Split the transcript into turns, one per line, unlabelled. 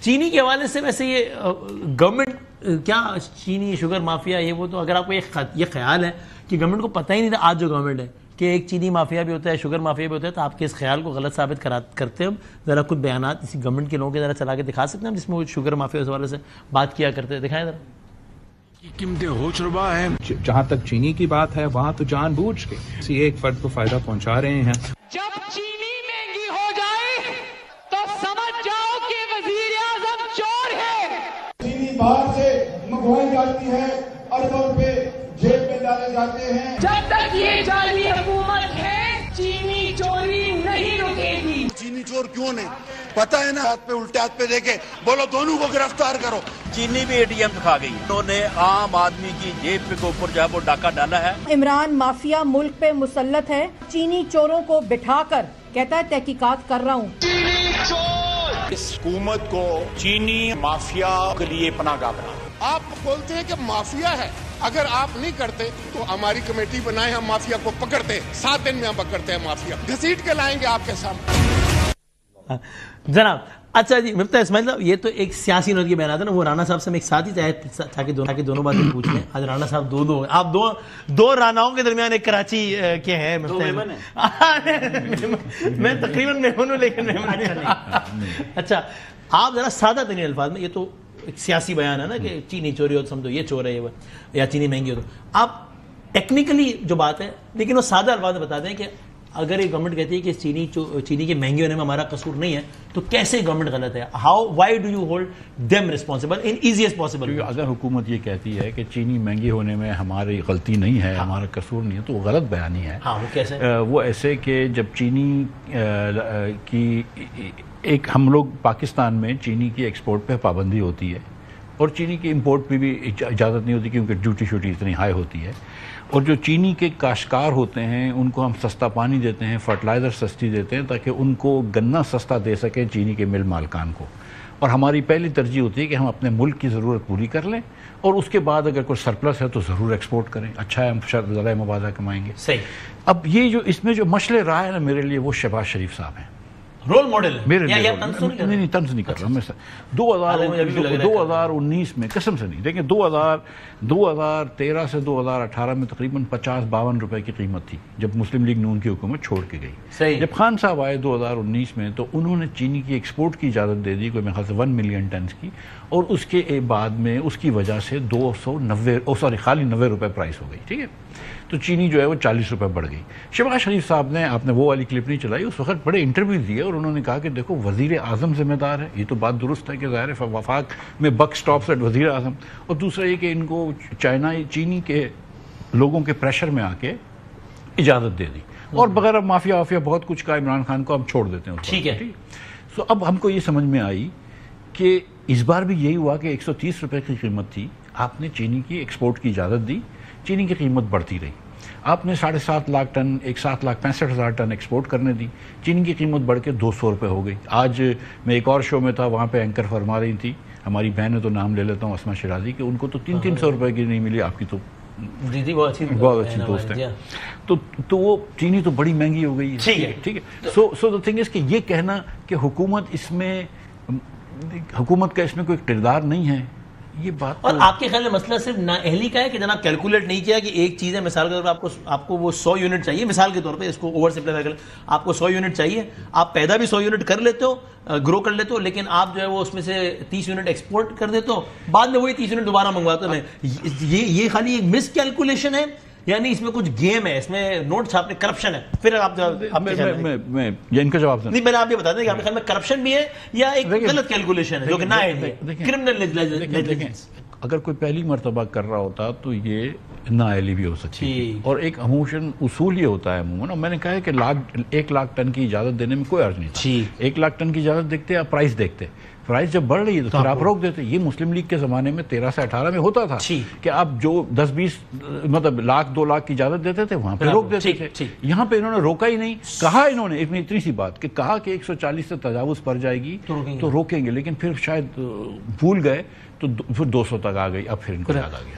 چینی کے حوالے سے ویسے یہ گورنمنٹ کیا چینی شوگر مافیا یہ وہ، تو اگر آپ کو یہ خیال ہے کہ گورنمنٹ کو پتہ ہی نہیں تھا، آج جو گورنمنٹ ہے کہ ایک چینی مافیا بھی ہوتا ہے، شوگر مافیا بھی ہوتا ہے، تو آپ کے اس خیال کو غلط ثابت کرتے ہیں؟ ذرا کچھ بیانات اسی گورنمنٹ کے لوگوں کے ذرا چلا کے دکھا سکتے ہیں جس میں وہ شوگر مافیا اس حوالے سے بات کیا کرتے ہیں، دکھائیں ذرا.
قیمتیں ہو چربا ہے.
جہاں تک چینی کی بات ہے وہاں تو جان بوجھ کے کسی ایک فرد کو فائدہ پہنچا رہے ہیں.
جب چینی مہنگی ہو جائے تو سمجھ جاؤ کہ وزیر اعظم چور ہے.
چینی باہر سے منگوائی جاتی ہے، اربوں روپے جیب میں ڈالے جاتے ہیں.
جب تک یہ جعلی حکومت ہے چینی چوری نہیں رکے گی.
چینی چور کیوں نہیں پتہ ہے نا، ہاتھ پہ الٹے ہاتھ پہ دے کے بولو دونوں کو گرفتار کرو.
چینی بھی اے ٹی ایم کھا گئی. انہوں نے عام آدمی کی جیب کے اوپر جب وہ ڈاکہ ڈالا ہے.
عمران مافیا ملک پہ مسلط ہے، چینی چوروں کو بٹھا کر کہتا ہے تحقیقات کر رہا ہوں.
چینی چور
اس حکومت کو چینی مافیا کے لیے پناہ گاہ بنا. آپ بولتے ہیں کہ مافیا ہے، اگر آپ نہیں کرتے تو ہماری کمیٹی بنائے، ہم مافیا کو پکڑتے ہیں، 7 دن میں ہم پکڑتے ہیں مافیا، گھسیٹ کے لائیں گے آپ کے سامنے.
جناب اچھا جی مفتی اسماعیل صاحب، یہ تو ایک سیاسی نوٹ کی بیانات ہے نا، وہ رانا صاحب سے ہم ایک ساتھ ہی تاکہ دونوں باتیں پوچھ لیں. آج رانا صاحب دو آپ دو راناؤں کے درمیان ایک کراچی کے ہیں. میں تقریباً مہمان ہوں لیکن اچھا آپ ذرا سادہ ترین الفاظ میں، یہ تو ایک سیاسی بیان ہے نا کہ چینی چوری ہو تو سمجھو یہ چور ہے یا چینی مہنگی ہو، تو آپ ٹیکنیکلی جو بات ہے لیکن وہ سادہ الفاظ میں بتا دیں کہ اگر یہ گورنمنٹ کہتی ہے کہ چینی کے مہنگے ہونے میں ہمارا قصور نہیں ہے تو کیسے گورنمنٹ غلط ہے؟ Why do you hold them responsible in easiest possible?
اگر حکومت یہ کہتی ہے کہ چینی مہنگی ہونے میں ہماری غلطی نہیں ہے، ہمارا قصور نہیں ہے، تو وہ غلط بیانی ہے.
ہاں وہ کیسے؟
وہ ایسے کہ جب چینی کی ایک ہم لوگ پاکستان میں چینی کی ایکسپورٹ پہ پابندی ہوتی ہے اور چینی کی امپورٹ پہ بھی اجازت نہیں ہوتی کیونکہ ڈیوٹی شوٹی اتنی ہائی ہوتی ہے. اور جو چینی کے کاشتکار ہوتے ہیں ان کو ہم سستا پانی دیتے ہیں، فرٹیلائزر سستی دیتے ہیں تاکہ ان کو گنا سستا دے سکیں چینی کے مل مالکان کو. اور ہماری پہلی ترجیح ہوتی ہے کہ ہم اپنے ملک کی ضرورت پوری کر لیں اور اس کے بعد اگر کوئی سرپلس ہے تو ضرور ایکسپورٹ کریں. اچھا ہے، ہم ذرائع مبادلہ کمائیں گے.
صحیح.
اب یہ جو اس میں جو مشعل راہ ہے نا میرے لیے، وہ شہباز شریف صاحب ہیں.
رول ماڈل
میرے لیے نہیں طنز نہیں کر رہا میں. 2019 میں قسم سے نہیں، دیکھیں 2013 سے 2018 میں تقریباً 50-52 روپے کی قیمت تھی جب مسلم لیگ نون کی حکومت چھوڑ کے گئی. جب خان صاحب آئے 2019 میں تو انہوں نے چینی کی ایکسپورٹ کی اجازت دے دی، کوئی میرے خیال سے 1 ملین ٹنز کی، اور اس کے بعد میں اس کی وجہ سے 90 روپے پرائس ہو گئی. ٹھیک ہے، تو چینی جو ہے وہ 40 روپے بڑھ گئی. شہباز شریف صاحب نے، آپ نے وہ والی کلپ نہیں چلائی، اس وقت بڑے انٹرویو دیے اور انہوں نے کہا کہ دیکھو وزیر اعظم ذمہ دار ہے. یہ تو بات درست ہے کہ ظاہر ہے وفاق میں بک سٹاپس ایٹ وزیر اعظم، اور دوسرا یہ کہ ان کو چینی کے لوگوں کے پریشر میں آ کے اجازت دے دی اور بغیر مافیا بہت کچھ کا عمران خان کو ہم چھوڑ دیتے ہیں.
ٹھیک ہے.
سو اب ہم کو یہ سمجھ میں آئی کہ اس بار بھی یہی ہوا کہ 130 روپے کی قیمت تھی، آپ نے چینی کی ایکسپورٹ کی اجازت دی، چینی کی قیمت بڑھتی رہی. آپ نے 7.5 لاکھ ٹن 7,65,000 ٹن ایکسپورٹ کرنے دی، چینی کی قیمت بڑھ کے 200 روپے ہو گئی. آج میں ایک اور شو میں تھا، وہاں پہ اینکر فرما رہی تھی ہماری بہن ہے تو نام لے لیتا ہوں، اسما شیرازی، کہ ان کو تو 300 روپے کی نہیں ملی، آپ کی تو بہت اچھی دوست ہے. تو وہ چینی تو بڑی مہنگی ہو گئی ہے. ٹھیک ہے. سو دا تھنگ از کہ یہ کہنا کہ حکومت کا اس میں کوئی کردار نہیں ہے، یہ بات.
اور آپ کے خیال میں مسئلہ صرف نااہلی کا ہے کہ جناب کیلکولیٹ نہیں کیا کہ ایک چیز ہے، مثال کے طور پر آپ کو وہ 100 یونٹ چاہیے، مثال کے طور پہ اس کو اوور سمپلیفائی کر، آپ کو 100 یونٹ چاہیے، آپ پیدا بھی 100 یونٹ کر لیتے ہو، گرو کر لیتے ہو، لیکن آپ جو ہے وہ اس میں سے 30 یونٹ ایکسپورٹ کر دیتے ہو، بعد میں وہی 30 یونٹ دوبارہ منگواتے ہیں. یہ خالی ایک مس کیلکولیشن ہے، یعنی اس میں کچھ گیم ہے، اس میں نوٹ چھاپنے کرپشن ہے؟ پھر آپ
میں ان کا جواب
نہیں، میں نے آپ یہ بتا دیں کہ آپ کے خیال میں کرپشن بھی ہے یا ایک غلط کیلکولیشن ہے جو کہ نہ ہے کرمنل؟
اگر کوئی پہلی مرتبہ کر رہا ہوتا تو یہ نااہلی بھی ہو سکتی ہے، اور ایک عموماً اصول یہ ہوتا ہے عموماً، اور میں نے کہا ہے کہ 1 لاکھ ٹن کی اجازت دینے میں کوئی عرض نہیں تھا. 1 لاکھ ٹن کی اجازت دیکھتے آپ پرائز دیکھتے، پرائز جب بڑھ رہی ہے تو پھر آپ روک دیتے. یہ مسلم لیگ کے زمانے میں 13 سے 18 میں ہوتا تھا کہ آپ جو 10-20 مطلب 1-2 لاکھ کی اجازت دیتے تھے وہاں پہ روک دیتے تھے. یہاں پہ انہوں نے روکا ہی نہیں. کہا انہوں نے اتنی سی بات کہ کہا کہ 140 سے تجاوز پر جائے گی تو روکیں گے، لیکن پھر شاید بھول گئے تو پھر 200 تک آ گئی. اب پھر ان کو یاد آ گیا.